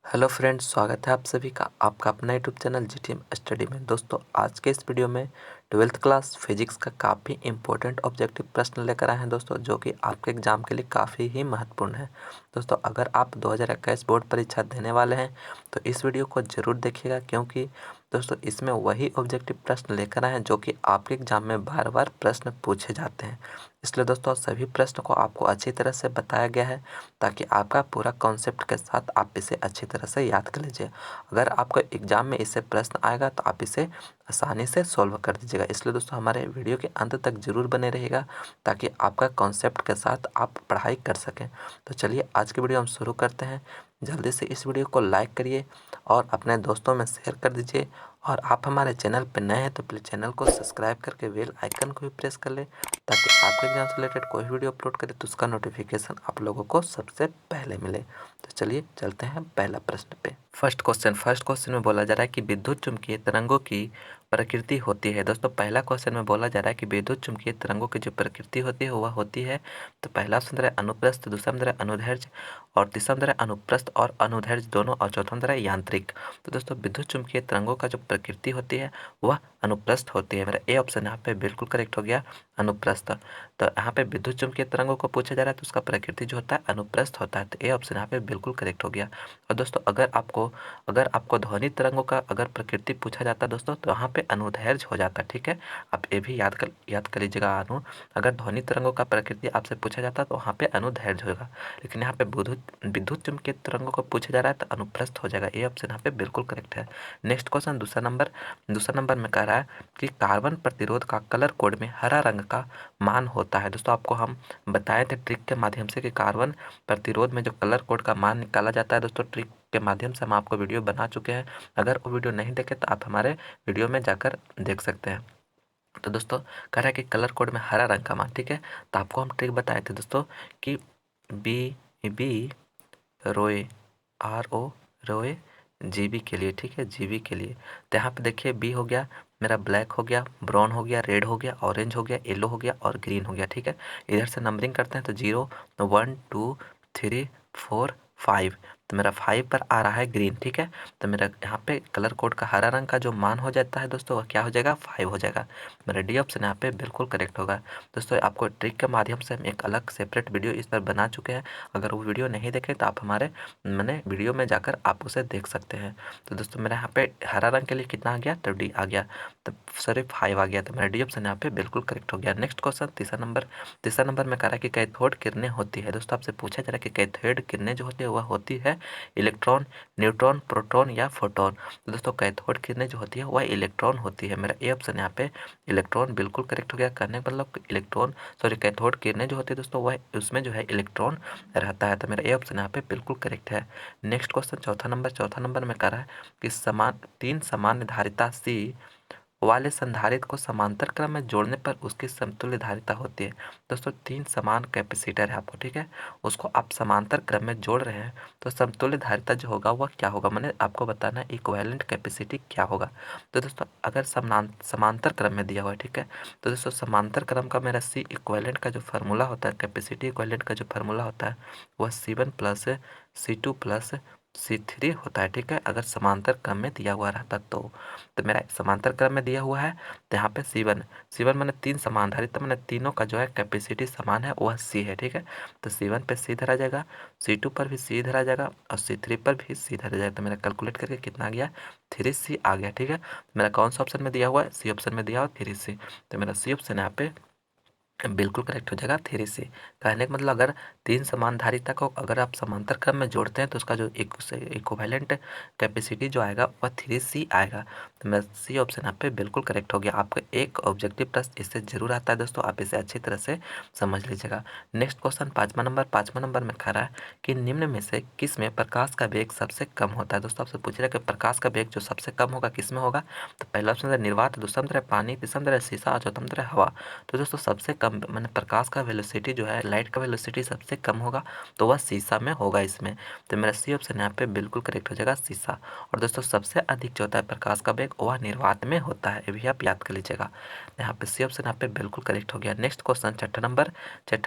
Hello friends, स्वागत है आप सभी का आपका अपना यूट्यूब चैनल जीटीएम स्टडी में। दोस्तों, आज के इस वीडियो में 12th क्लास फिजिक्स का काफ़ी इंपॉर्टेंट ऑब्जेक्टिव प्रश्न लेकर आए हैं दोस्तों, जो कि आपके एग्जाम के लिए काफ़ी ही महत्वपूर्ण है। दोस्तों, अगर आप 2021 बोर्ड परीक्षा देने वाले हैं तो इस वीडियो को ज़रूर देखिएगा, क्योंकि दोस्तों इसमें वही ऑब्जेक्टिव प्रश्न लेकर आए हैं जो कि आपके एग्जाम में बार बार प्रश्न पूछे जाते हैं। इसलिए दोस्तों सभी प्रश्न को आपको अच्छी तरह से बताया गया है, ताकि आपका पूरा कॉन्सेप्ट के साथ आप इसे अच्छी तरह से याद कर लीजिए। अगर आपका एग्जाम में इससे प्रश्न आएगा तो आप इसे आसानी से सॉल्व कर दीजिएगा। इसलिए दोस्तों हमारे वीडियो के अंत तक ज़रूर बने रहिएगा, ताकि आपका कॉन्सेप्ट के साथ आप पढ़ाई कर सकें। तो चलिए आज की वीडियो हम शुरू करते हैं। जल्दी से इस वीडियो को लाइक करिए और अपने दोस्तों में शेयर कर दीजिए। और आप हमारे चैनल पर नए हैं तो प्लीज़ चैनल को सब्सक्राइब करके बेल आइकन को भी प्रेस कर ले, ताकि आपके एग्जाम से रिलेटेड कोई वीडियो अपलोड करें तो उसका नोटिफिकेशन आप लोगों को सबसे पहले मिले। तो चलिए चलते हैं पहला प्रश्न पे। फर्स्ट क्वेश्चन में बोला जा रहा है कि विद्युत चुम्बकीय तरंगों की प्रकृति होती है। दोस्तों, पहला क्वेश्चन में बोला जा रहा है कि विद्युत चुम्बकीय तरंगों की जो प्रकृति होती है वह होती है, तो पहला ऑप्शन है अनुप्रस्थ, दूसरा ऑप्शन है अनुदैर्ध्य, और तीसरा ऑप्शन है अनुप्रस्थ और अनुदैर्ध्य दोनों, और चौथा ऑप्शन है यांत्रिक। तो दोस्तों विद्युत चुम्बकीय तरंगों का जो प्रकृति होती है वह अनुप्रस्थ होती है। मेरा ए ऑप्शन यहाँ पे बिल्कुल करेक्ट हो गया, अनुप्रस्थ। तो यहाँ पे विद्युत चुम्बकीय तरंगों को पूछा जा रहा है तो उसका प्रकृति जो होता है अनुप्रस्थ होता है, तो ए ऑप्शन यहाँ पे बिल्कुल करेक्ट हो गया। और दोस्तों अगर आपको ध्वनि तरंगों का अगर प्रकृति पूछा जाता है दोस्तों, तो यहाँ पे अनुदैर्ध्य हो जाता है। ठीक है, आप ये भी याद कर लीजिएगा। अगर ध्वनि तरंगों का प्रकृति आपसे पूछा जाता है तो वहाँ पे अनुदैर्ध्य होगा, लेकिन यहाँ पे विद्युत चुम्बकीय तरंगों को पूछा जा रहा है तो अनुप्रस्थ हो जाएगा। ये ऑप्शन यहाँ पे बिल्कुल करेक्ट है। नेक्स्ट क्वेश्चन दूसरा नंबर में कह रहा है कि कार्बन प्रतिरोध का कलर कोड में हरा रंग का मान होता है। दोस्तों, आपको हम बताए थे ट्रिक के माध्यम से कि कार्बन प्रतिरोध में जो कलर कोड का मान निकाला जाता है। दोस्तों, ट्रिक के माध्यम से हम आपको वीडियो बना चुके हैं। अगर वो वीडियो नहीं देखे तो आप हमारे वीडियो में जाकर देख सकते हैं। तो दोस्तों कह रहा है कि कलर कोड में हरा रंग का मान, ठीक है, तो आपको हम ट्रिक बताए थे दोस्तों कि बी रोए RO रोए GB के लिए, ठीक है, GB के लिए। तो यहाँ पे देखिए बी हो गया मेरा ब्लैक हो गया, ब्राउन हो गया, रेड हो गया, ऑरेंज हो गया, येलो हो गया और ग्रीन हो गया। ठीक है, इधर से नंबरिंग करते हैं तो 0 1 2 3 4 5, तो मेरा 5 पर आ रहा है ग्रीन। ठीक है, तो मेरा यहाँ पे कलर कोड का हरा रंग का जो मान हो जाता है दोस्तों वह क्या हो जाएगा, 5 हो जाएगा। मेरा डी ऑप्शन यहाँ पे बिल्कुल करेक्ट होगा। दोस्तों, आपको ट्रिक के माध्यम से हम एक अलग सेपरेट वीडियो इस पर बना चुके हैं। अगर वो वीडियो नहीं देखें तो आप हमारे मैंने वीडियो में जाकर आप उसे देख सकते हैं। तो दोस्तों मेरा यहाँ पे हरा रंग के लिए कितना आ गया, तो डी आ गया, तो सॉरी 5 आ गया, तो मेरा डी ऑप्शन यहाँ पे बिल्कुल करेक्ट हो गया। नेक्स्ट क्वेश्चन तीसरा नंबर में कह रहा है कि कैथोड किरणें होती है। दोस्तों, आपसे पूछा जा रहा है कि कैथोड किरणें जो होती है वह होती है इलेक्ट्रॉन, न्यूट्रॉन, प्रोटॉन या फोटोन। तो दोस्तों कैथोड किरणें जो होती है वह इलेक्ट्रॉन होती है। मेरा ए ऑप्शन यहाँ पे इलेक्ट्रॉन बिल्कुल करेक्ट हो गया। कहने का मतलब कैथोड किरणें जो होती है दोस्तों वह उसमें जो है इलेक्ट्रॉन रहता है, तो मेरा ए ऑप्शन यहाँ पे बिल्कुल करेक्ट है। नेक्स्ट क्वेश्चन चौथा नंबर में कह रहा है कि तीन समान धारिता C वाले संधारित्र को समांतर क्रम में जोड़ने पर उसकी समतुल्य धारिता होती है। दोस्तों, तीन समान कैपेसिटर है आपको, ठीक है, उसको आप समांतर क्रम में जोड़ रहे हैं तो समतुल्य धारिता जो होगा वह क्या होगा, मैंने आपको बताना है इक्विवेलेंट कैपेसिटी क्या होगा। तो दोस्तों अगर समांतर क्रम में दिया हुआ है, ठीक है, तो दोस्तों समांतर क्रम का मेरा C इक्विवेलेंट का जो फार्मूला होता है, कैपेसिटी इक्विवेलेंट का जो फार्मूला होता है वह C1 plus C2 plus C3 होता है। ठीक है, अगर समांतर क्रम में दिया हुआ रहता तो मेरा समांतर क्रम में दिया हुआ है तो यहाँ पे C1 मैंने तीन समान धारिता, तो मैंने तीनों का जो है कैपेसिटी समान है वह C है। ठीक है, तो C1 पे C धरा जाएगा, C2 पर भी C धरा जाएगा और C3 पर भी C धरा जाएगा। तो मेरा कैलकुलेट करके कितना आ गया, 3C आ गया। ठीक है, मेरा कौन सा ऑप्शन में दिया हुआ है, C ऑप्शन में दिया हुआ 3C, तो मेरा C ऑप्शन यहाँ पे बिल्कुल करेक्ट हो जाएगा 3C। कहने का मतलब अगर तीन समान धारिता को अगर आप समांतर क्रम में जोड़ते हैं तो उसका जो इक्विवेलेंट कैपेसिटी जो आएगा वह 3C आएगा। तो मेरा C ऑप्शन यहाँ पे बिल्कुल करेक्ट हो गया। आपका एक ऑब्जेक्टिव प्रश्न इससे जरूर आता है दोस्तों, आप इसे अच्छी तरह से समझ लीजिएगा। नेक्स्ट क्वेश्चन पाँचवा नंबर में खा रहा है कि निम्न में से किस में प्रकाश का वेग सबसे कम होता है। दोस्तों, आपसे पूछ रहा है कि प्रकाश का वेग जो सबसे कम होगा किस में होगा, तो पहला ऑप्शन है निर्वात, दूसरा ऑप्शन है पानी, तीसरा ऑप्शन है शीशा और चौथा ऑप्शन है हवा। तो दोस्तों सबसे कम मैंने प्रकाश का वेलोसिटी जो है, लाइट का वेलोसिटी सबसे कम होगा तो वह शीशा में होगा इसमें। तो मेरा सी ऑप्शन यहाँ पे बिल्कुल करेक्ट हो जाएगा, शीशा। और दोस्तों सबसे अधिक जो होता है प्रकाश का वेग वह निर्वात में होता है, ये भी आप याद कर लीजिएगा। यहाँ पे सी ऑप्शन यहाँ पे बिल्कुल करेक्ट हो गया। नेक्स्ट क्वेश्चन छठा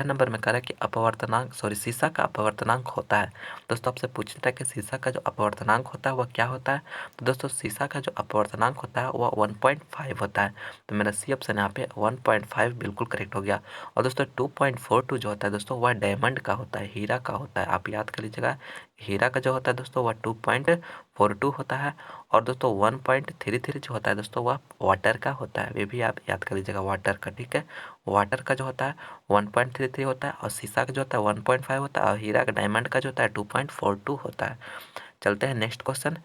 नंबर में कह रहा है कि अपवर्तनांक शीशा का अपवर्तनांक होता है। दोस्तों आपसे पूछता है कि शीशा का जो अपवर्तनांक होता है वह क्या होता है। तो दोस्तों शीशा का जो अपवर्तनांक होता है वह 1.5 होता है। तो मेरा सी ऑप्शन यहाँ पे 1.5 बिल्कुल करेक्ट हो गया। और दोस्तों 2.42 जो होता है दोस्तों वह डायमंड का होता है, हीरा का होता है, आप याद कर लीजिएगा। हीरा का जो होता है दोस्तों वह 2.42 होता है। और दोस्तों 1.33 जो होता है दोस्तों वह वाटर का होता है, वे भी आप याद कर लीजिएगा, वाटर का, ठीक है। वाटर का जो होता है 1.33 होता है, और शीशा का जो होता है 1.5 होता है, और हीरा का डायमंड का जो होता है 2.42 होता है। चलते हैं नेक्स्ट क्वेश्चन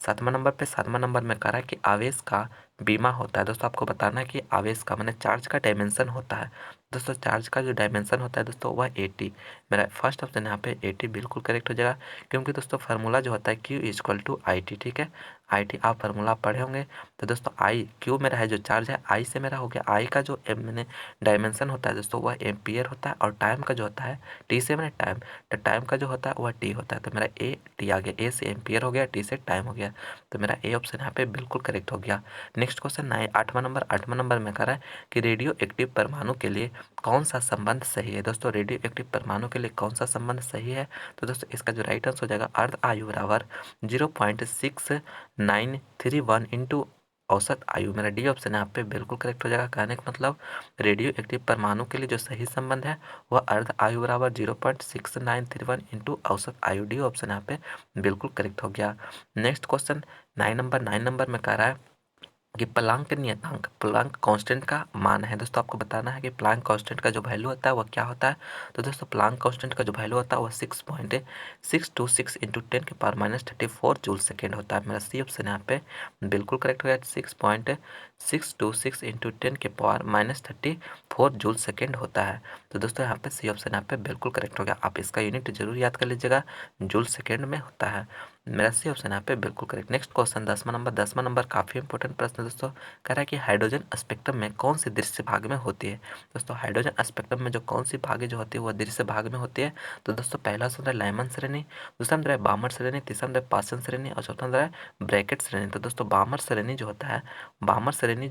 सातवां नंबर में कह रहा है कि आवेश का बीमा होता है। दोस्तों आपको बताना है कि आवेश का माने चार्ज का डायमेंशन होता है। दोस्तों चार्ज का जो डायमेंशन होता है दोस्तों वह 80। मेरा फर्स्ट ऑप्शन यहाँ पे 80 बिल्कुल करेक्ट हो जाएगा, क्योंकि दोस्तों फार्मूला जो होता है Q=IT, ठीक है। IT आप फार्मूला पढ़े होंगे। तो दोस्तों आई क्यू मेरा है जो चार्ज है, आई से मेरा हो गया, आई का जो मैंने डायमेंशन होता है दोस्तों वह एम्पियर होता है, और टाइम का जो होता है टी से मैंने टाइम, तो टाइम का जो होता है वह टी होता है। तो मेरा ए टी आ गया, ए से एम्पियर हो गया, टी से टाइम हो गया। तो मेरा ए ऑप्शन यहाँ पे बिल्कुल करेक्ट हो गया। नेक्स्ट क्वेश्चन आठवां नंबर में कह रहा है कि रेडियो एक्टिव परमाणु के लिए कौन सा संबंध सही है। दोस्तों रेडियो एक्टिव परमाणु के लिए कौन सा संबंध सही है। तो दोस्तों इसका जो राइट आंसर हो जाएगा अर्ध आयु बराबर 0.6931 इंटू औसत आयु। मेरा डी ऑप्शन यहाँ पे बिल्कुल करेक्ट हो जाएगा। कहने का मतलब रेडियो एक्टिव परमाणु के लिए जो सही संबंध है वह अर्ध आयु बराबर 0.6931 इंटू औसत आयु। डी ऑप्शन यहाँ पे बिल्कुल करेक्ट हो गया। नेक्स्ट क्वेश्चन 9 नंबर में कह रहा है कि प्लांक नियतांक, प्लांक कांस्टेंट का मान है। दोस्तों आपको बताना है कि प्लांक कांस्टेंट का जो वैल्यू होता है वह क्या होता है। तो दोस्तों प्लांक कांस्टेंट का जो वैल्यू होता है वह 6.626 इंटू 10⁻34 जूल सेकेंड होता है। मेरा सी ऑप्शन यहाँ पे बिल्कुल करेक्ट हो गया, 6.626 इंटू 10⁻34 जूल सेकेंड होता है। तो दोस्तों यहाँ पे सी ऑप्शन यहाँ पे बिल्कुल करेक्ट हो गया। आप इसका यूनिट जरूर याद कर लीजिएगा, जूल सेकेंड में होता है। मेरा सी ऑप्शन यहाँ पे बिल्कुल करेक्ट। नेक्स्ट क्वेश्चन 10वां नंबर काफ़ी इंपॉर्टेंट प्रश्न दोस्तों। कह रहा है कि हाइड्रोजन स्पेक्ट्रम में कौन सी दृश्य भाग में होती है। दोस्तों हाइड्रोजन स्पेक्ट्रम में जो कौन सी भागे जो होती है वह दृश्य भाग में होती है। तो दोस्तों पहला ऑप्शन है लाइमन श्रेणी, दूसरा नंबर है बामर श्रेणी, तीसरा नंबर है पासन श्रेणी, और चौथा नंबर है ब्रैकेट श्रेणी। तो दोस्तों बामर श्रेणी जो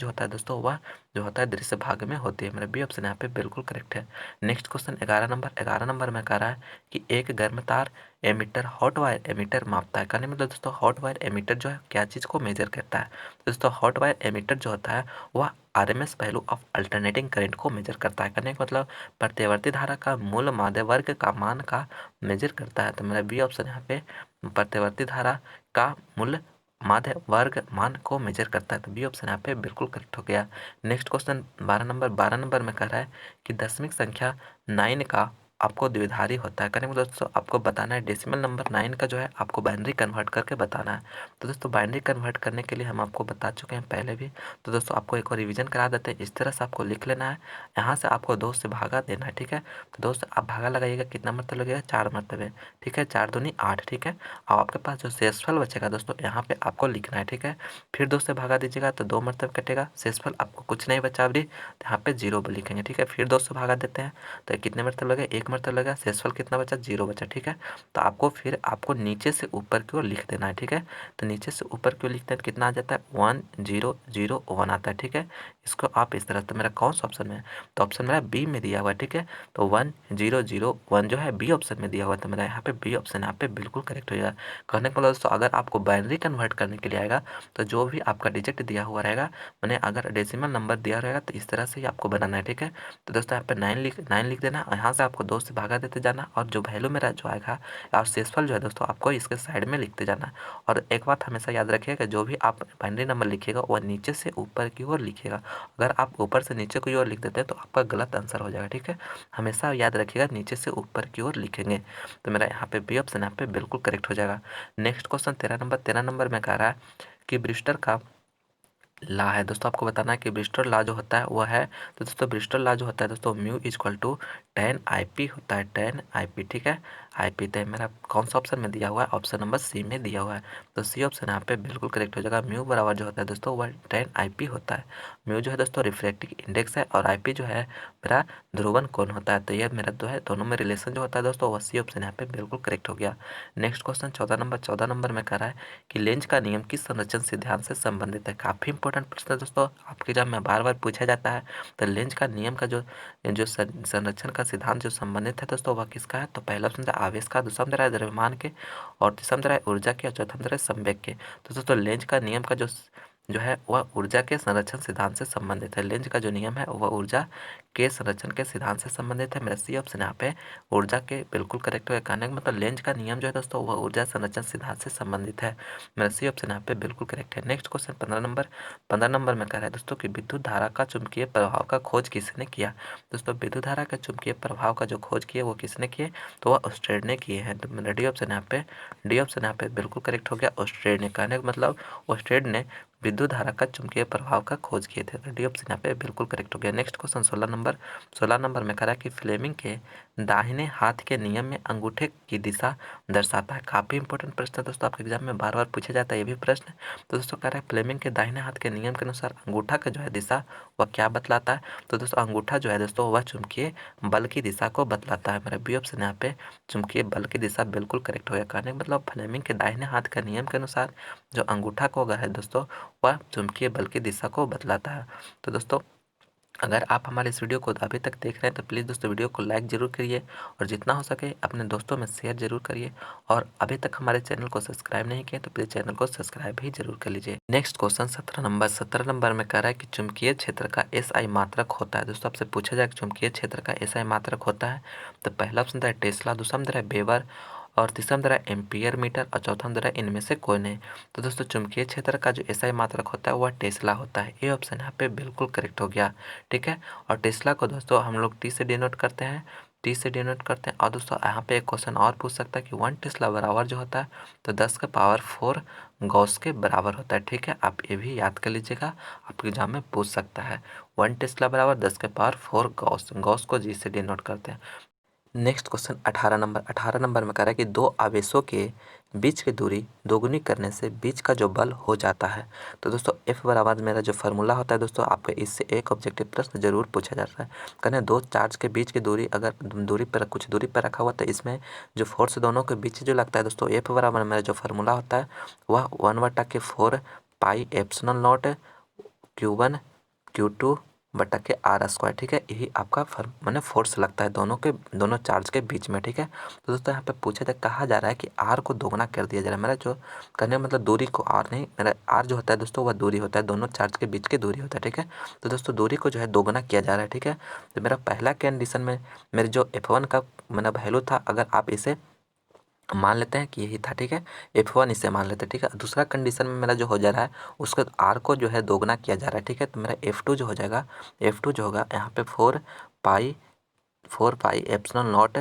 होता है दोस्तों वह जो होता है दृश्य भाग में होती है। मेरा बी ऑप्शन यहाँ पे बिल्कुल करेक्ट है। नेक्स्ट क्वेश्चन 11 नंबर में कह रहा है कि एक गर्मतार एमिटर हॉट वायर एमिटर मापता है। कहने मतलब दोस्तों हॉट वायर एमिटर जो है क्या चीज़ को मेजर करता है। तो दोस्तों हॉट वायर एमिटर जो होता है वह RMS value of alternating current को मेजर करता है। कहने का मतलब प्रत्यावर्ती धारा का मूल माध्य वर्ग का मान का मेजर करता है। तो मेरा बी ऑप्शन यहाँ पे प्रत्यावर्ती धारा का मूल माध्य वर्ग मान को मेजर करता है। तो बी ऑप्शन यहाँ पे बिल्कुल करेक्ट हो गया। नेक्स्ट क्वेश्चन 12 नंबर में कह रहा है कि दशमिक संख्या 9 का आपको द्विधारी होता है। कहने मतलब दोस्तों आपको बताना है डेसिमल नंबर 9 का जो है आपको बाइनरी कन्वर्ट करके बताना है। तो दोस्तों बाइनरी कन्वर्ट करने के लिए हम आपको बता चुके हैं पहले भी। तो दोस्तों आपको एक और रिवीजन करा देते हैं। इस तरह से आपको लिख लेना है, यहाँ से आपको 2 से भागा देना है, ठीक है। तो दोस्त आप भागा लगाइएगा, कितना मरतब लगेगा, 4 मरतबे, ठीक है, 4 दूनी 8, ठीक है। और आपके पास जो शेषफल बचेगा दोस्तों यहाँ पे आपको लिखना है, ठीक है। फिर 2 से भागा दीजिएगा तो 2 मरतब कटेगा, शेषफल आपको कुछ नहीं बचा अभी, तो यहाँ पे 0 लिखेंगे, ठीक है। फिर 2 से भागा देते हैं तो कितने मरतब लगे, 1 मरतब लगा, शेषफल कितना बचा, 0 बचा, ठीक है। तो आपको नीचे से ऊपर की ओर लिख देना है, ठीक है। तो नीचे से ऊपर की ओर लिखते हैं तो कितना आ जाता है, 1001 आता है, ठीक है। इसको आप इस तरह, तो मेरा कौन सा ऑप्शन में है, तो ऑप्शन मेरा बी में दिया हुआ है, ठीक है। तो 1001 जो है बी ऑप्शन में दिया हुआ है, तो मेरा यहाँ पे बी ऑप्शन यहाँ पे बिल्कुल करेक्ट हो जाएगा। कहने का मतलब दोस्तों अगर आपको बाइनरी कन्वर्ट करने के लिए आएगा तो जो भी आपका डिजिट दिया हुआ रहेगा, मैंने अगर डेसिमल नंबर दिया रहेगा तो इस तरह से ही आपको बनाना है, ठीक है। तो दोस्तों यहाँ पे 9 लिख देना, यहाँ से आपको 2 से भागा देते जाना, और जो वैल्यू मेरा जो आएगा और शेषफल जो है दोस्तों आपको इसके साइड में लिखते जाना। और एक बात हमेशा याद रखिएगा, जो भी आप बाइनरी नंबर लिखिएगा वह नीचे से ऊपर की ओर लिखिएगा। अगर आप ऊपर से नीचे की ओर लिख देते हैं तो आपका गलत आंसर हो जाएगा, ठीक है। हमेशा याद रखिएगा नीचे से ऊपर की ओर लिखेंगे। तो मेरा यहाँ पे बी ऑप्शन यहाँ पे बिल्कुल करेक्ट हो जाएगा। नेक्स्ट क्वेश्चन 13 नंबर में कह रहा है कि ब्रिस्टर का ला है। दोस्तों आपको बताना है कि ब्रिस्टर ला जो होता है वह है, तो दोस्तों ब्रिस्टर ला जो होता है दोस्तों म्यू इक्वल टू 10 IP होता है, 10 IP, ठीक है। IP। तो मेरा कौन सा ऑप्शन में दिया हुआ है, ऑप्शन नंबर सी में दिया हुआ है। तो सी ऑप्शन यहाँ पे बिल्कुल करेक्ट हो जाएगा। म्यू बराबर जो होता है दोस्तों वह tan IP होता है। म्यू जो है दोस्तों रिफ्रैक्टिव इंडेक्स है और IP जो है मेरा ध्रुवन कोण होता है। तो ये मेरा जो है दोनों में रिलेशन जो होता है दोस्तों वह सी ऑप्शन यहाँ पे बिल्कुल करेक्ट हो गया। नेक्स्ट क्वेश्चन 14 नंबर में कह रहा है कि लेंज का नियम किस संरचन सिद्धांत से संबंधित है। काफ़ी इंपॉर्टेंट प्रश्न है दोस्तों, आपके एग्जाम में बार बार पूछा जाता है। तो लेंज का नियम का जो जो संरक्षण का सिद्धांत जो संबंधित है दोस्तों वह किसका है। तो पहला ऑप्शन है आवेश का, दूसरा ऑप्शन है द्रव्यमान के, और तीसरा ऑप्शन है ऊर्जा के, और चौथा ऑप्शन है संवेग के। तो दोस्तों लेंज का नियम का जो है वह ऊर्जा के संरक्षण सिद्धांत से संबंधित है। लेंज का जो नियम है वह ऊर्जा के संरक्षण के सिद्धांत से संबंधित है। मेरा सी ऑप्शन यहाँ पे ऊर्जा के बिल्कुल करेक्ट है। कहने का मतलब लेंज का नियम जो है दोस्तों वह ऊर्जा संरक्षण सिद्धांत से संबंधित है। मेरा सी ऑप्शन यहाँ पे बिल्कुल करेक्ट है। नेक्स्ट क्वेश्चन 15 नंबर में कह रहा है दोस्तों कि विद्युत धारा का चुंबकीय प्रभाव का खोज किसने किया। दोस्तों विद्युत धारा का चुंबकीय प्रभाव का जो खोज किए वो किसने किए, तो वह ऑस्ट्रेड ने किए हैं। तो मेरा डी ऑप्शन यहाँ पे बिल्कुल करेक्ट हो गया। ऑस्ट्रेड ने, कहने का मतलब ऑस्ट्रेड ने विद्युत धारा का चुंबकीय प्रभाव का खोज किए थे। तो डी ऑप्शन यहाँ पे बिल्कुल करेक्ट हो गया। नेक्स्ट क्वेश्चन 16 नंबर में कह रहा है कि फ्लेमिंग के दाहिने हाथ के नियम में अंगूठे की दिशा दर्शाता है। काफ़ी इंपॉर्टेंट प्रश्न है दोस्तों, आपके एग्जाम में बार बार पूछा जाता है ये भी प्रश्न। तो दोस्तों कह रहा है फ्लेमिंग के दाहिने हाथ के नियम के अनुसार अंगूठा का जो है दिशा वह क्या बतलाता है। तो दोस्तों अंगूठा जो है दोस्तों वह चुंबकीय बल की दिशा को बतलाता है। मेरा बी ऑप्शन यहाँ पे चुंबकीय बल की दिशा बिल्कुल करेक्ट हो गया। कहने का मतलब फ्लेमिंग के दाहिने हाथ का नियम के अनुसार जो अंगूठा को है दोस्तों वह चुंबकीय बल की दिशा को बतलाता है। तो दोस्तों अगर आप हमारे इस वीडियो को अभी तक देख रहे हैं तो प्लीज़ दोस्तों वीडियो को लाइक ज़रूर करिए और जितना हो सके अपने दोस्तों में शेयर जरूर करिए। और अभी तक हमारे चैनल को सब्सक्राइब नहीं किए तो प्लीज़ चैनल को सब्सक्राइब भी जरूर कर लीजिए। नेक्स्ट क्वेश्चन 17 नंबर में कह रहा है कि चुंबकीय क्षेत्र का SI मात्रक होता है। दोस्तों आपसे पूछा जाए कि चुंबकीय क्षेत्र का SI मात्रक होता है। तो पहला ऑप्शन है टेस्ला, दूसरा ऑप्शन है वेबर, और तीसरा अंदर है एम्पियर मीटर, और चौथा अंदर है इनमें से कोई नहीं। तो दोस्तों चुंबकीय क्षेत्र का जो SI मात्रक होता है वह टेस्ला होता है। ये ऑप्शन यहाँ पे बिल्कुल करेक्ट हो गया। ठीक है, और टेस्ला को दोस्तों हम लोग T से डिनोट करते हैं, और दोस्तों यहाँ पे एक क्वेश्चन और पूछ सकता है कि 1 टेस्ला बराबर जो होता है तो 10⁴ गॉस के बराबर होता है। ठीक है, आप ये भी याद कर लीजिएगा, आपके एग्जाम में पूछ सकता है 1 टेस्ला बराबर 10⁴ गॉस, गॉस को G से डिनोट करते हैं। नेक्स्ट क्वेश्चन 18 नंबर में कह रहा है कि दो आवेशों के बीच की दूरी दोगुनी करने से बीच का जो बल हो जाता है। तो दोस्तों F बराबर मेरा जो फार्मूला होता है दोस्तों, आपको इससे एक ऑब्जेक्टिव प्रश्न जरूर पूछा जाता है। कहने दो चार्ज के बीच की दूरी अगर कुछ दूरी पर रखा हुआ तो इसमें जो फोर्स दोनों के बीच जो लगता है दोस्तों, F बराबर मेरा जो फार्मूला होता है वह 1/4 pi epsilon not Q1 Q2 बटा के R²। ठीक है, यही आपका मैंने फोर्स लगता है दोनों चार्ज के बीच में। ठीक है, तो दोस्तों यहाँ पे पूछा जाए, कहा जा रहा है कि R को दोगुना कर दिया जा रहा है। मेरा जो करने मतलब दूरी को R नहीं, मेरा R जो होता है दोस्तों वह दूरी होता है, दोनों चार्ज के बीच की दूरी होता है। ठीक है, तो दोस्तों दूरी को जो है दोगुना किया जा रहा है। ठीक है, तो मेरा पहला कंडीशन में मेरे जो F1 का मेरा वैल्यू था, अगर आप इसे मान लेते हैं कि यही था। ठीक है, F1 इसे मान लेते हैं। ठीक है, दूसरा कंडीशन में मेरा जो हो जा रहा है उसको R को जो है दोगुना किया जा रहा है। ठीक है, तो मेरा F2 जो हो जाएगा, F2 जो होगा यहाँ पे 4 पाई एप्सिलॉन नॉट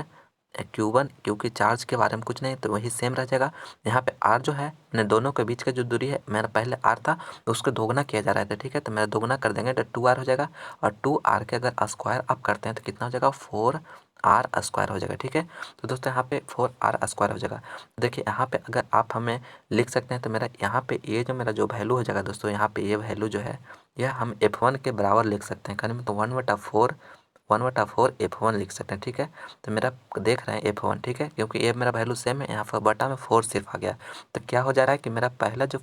Q1, क्योंकि चार्ज के बारे में कुछ नहीं तो वही सेम रह जाएगा। यहाँ पे R जो है मैंने दोनों के बीच का जो दूरी है, मेरा पहले R था तो उसको दोगुना किया जा रहा है। ठीक है, तो मेरा दोगुना कर देंगे तो 2R हो जाएगा, और 2R के अगर स्क्वायर आप करते हैं तो कितना हो जाएगा, 4R² हो जाएगा। ठीक है, तो दोस्तों यहाँ पे 4R² हो जाएगा। देखिए यहाँ पे अगर आप हमें लिख सकते हैं तो मेरा यहाँ पे ये जो मेरा जो वैल्यू हो जाएगा दोस्तों, यहाँ पे ये वैल्यू जो है यह हम F1 के बराबर लिख सकते हैं। कहने में तो 1/4 F1 लिख सकते हैं। ठीक है, तो मेरा देख रहे हैं F1। ठीक है, क्योंकि ये मेरा वैल्यू सेम है, यहाँ पर बटा में 4 सिर्फ आ गया। तो क्या हो जा रहा है कि मेरा पहले जो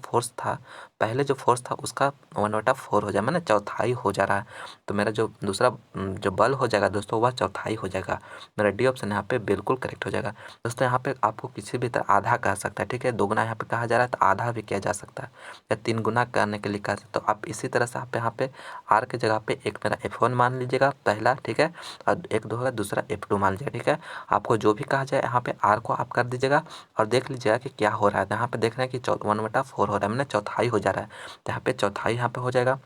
फोर्स था उसका 1/4 हो जाए, मैंने चौथाई हो जा रहा है। तो मेरा जो दूसरा जो बल हो जाएगा दोस्तों वह चौथाई हो जाएगा। मेरा डी ऑप्शन यहाँ पे बिल्कुल करेक्ट हो जाएगा। दोस्तों यहाँ पे आपको किसी भी तरह आधा कह सकता है। ठीक है, दोगुना यहाँ पे कहा जा रहा है तो आधा भी किया जा सकता है, या 3 गुना करने के लिए कहा सकता है। तो आप इसी तरह से आप यहाँ पे R के जगह पे एक मेरा F1 मान लीजिएगा पहला। ठीक है, और एक दो होगा दूसरा F2 मान लीजिएगा। ठीक है, आपको जो भी कहा जाए यहाँ पे R को आप कर दीजिएगा और देख लीजिएगा कि क्या हो रहा है। यहाँ पे देख रहे हैं कि 1/4 हो रहा है, मैंने चौथाई हो जा रहा है, तो यहाँ पे चौथाई यहाँ पे हो जाएगा।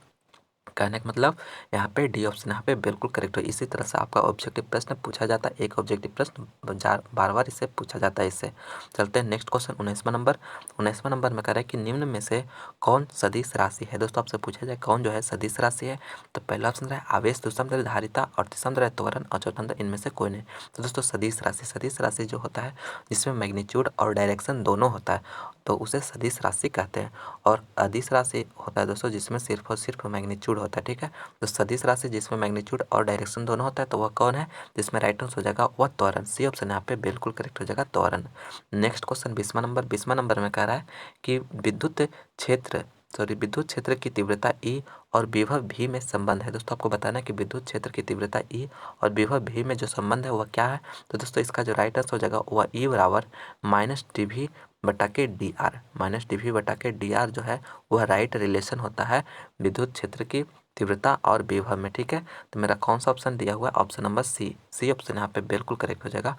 कहने का मतलब यहाँ पे डी ऑप्शन यहाँ पे बिल्कुल करेक्ट है। इसी तरह से आपका ऑब्जेक्टिव प्रश्न पूछा जाता है, एक ऑब्जेक्टिव प्रश्न बार बार इससे पूछा जाता है। इससे चलते हैं नेक्स्ट क्वेश्चन 19वां नंबर में कह रहा है कि निम्न में से कौन सदिश राशि है। दोस्तों आपसे पूछा जाए कौन जो है सदिश राशि है, तो पहला ऑप्शन रहा है आवेश, दूसरा नंबर धारिता और तीसरा नंबर है त्वरण और चौथा नंबर इनमें से कोई नहीं। तो दोस्तों सदिश राशि जो होता है जिसमें मैग्नीट्यूड और डायरेक्शन दोनों होता है तो उसे सदिश राशि कहते हैं। और अदिश राशि होता है दोस्तों जिसमें सिर्फ और सिर्फ मैग्नीट्यूड होता है। ठीक है, तो सदिश राशि जिसमें मैग्नीट्यूड और डायरेक्शन दोनों होता है तो वह कौन है, जिसमें राइट आंसर हो जाएगा वह त्वरण। सी ऑप्शन यहाँ पे बिल्कुल करेक्ट हो जाएगा त्वरण। नेक्स्ट क्वेश्चन 20वां नंबर में कह रहा है कि विद्युत क्षेत्र की तीव्रता ई और विभव भी में संबंध है। दोस्तों आपको बताना है कि विद्युत क्षेत्र की तीव्रता ई और विभव भी में जो संबंध है वह क्या है। तो दोस्तों इसका जो राइट आंसर हो जाएगा वह ई बराबर -dv बटा के डी आर, -dv बटा के डी आर जो है वह राइट रिलेशन होता है विद्युत क्षेत्र की तीव्रता और विभव में। ठीक है, तो मेरा कौन सा ऑप्शन दिया हुआ है, ऑप्शन नंबर सी ऑप्शन यहाँ पे बिल्कुल करेक्ट हो जाएगा।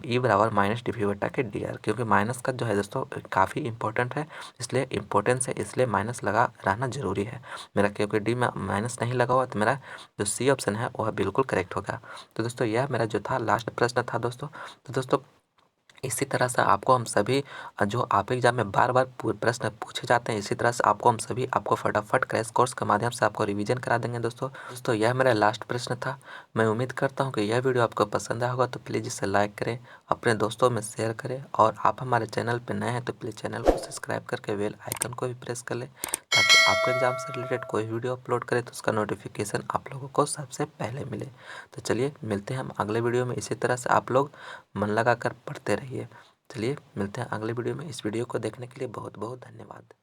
ई बराबर -dv बटा के डी आर, क्योंकि माइनस का जो है दोस्तों काफ़ी इंपॉर्टेंट है, इसलिए इंपॉर्टेंस है, इसलिए माइनस लगा रहना जरूरी है मेरा, क्योंकि डी में माइनस नहीं लगा हुआ तो मेरा जो सी ऑप्शन है वह बिल्कुल करेक्ट होगा। तो दोस्तों यह मेरा जो था लास्ट प्रश्न था दोस्तों। तो दोस्तों इसी तरह से आपको हम सभी जो आप एग्जाम में बार बार प्रश्न पूछे जाते हैं, इसी तरह से आपको हम सभी आपको फटाफट क्रैश कोर्स के माध्यम से आपको रिवीजन करा देंगे दोस्तों यह मेरा लास्ट प्रश्न था। मैं उम्मीद करता हूं कि यह वीडियो आपको पसंद आया होगा, तो प्लीज़ इसे लाइक करें, अपने दोस्तों में शेयर करें, और आप हमारे चैनल पर नए हैं तो प्लीज़ चैनल को सब्सक्राइब करके बेल आइकन को भी प्रेस कर लें, ताकि आपके एग्जाम से रिलेटेड कोई वीडियो अपलोड करें तो उसका नोटिफिकेशन आप लोगों को सबसे पहले मिले। तो चलिए मिलते हैं हम अगले वीडियो में। इसी तरह से आप लोग मन लगा कर पढ़ते रहिए। चलिए मिलते हैं अगले वीडियो में। इस वीडियो को देखने के लिए बहुत बहुत धन्यवाद।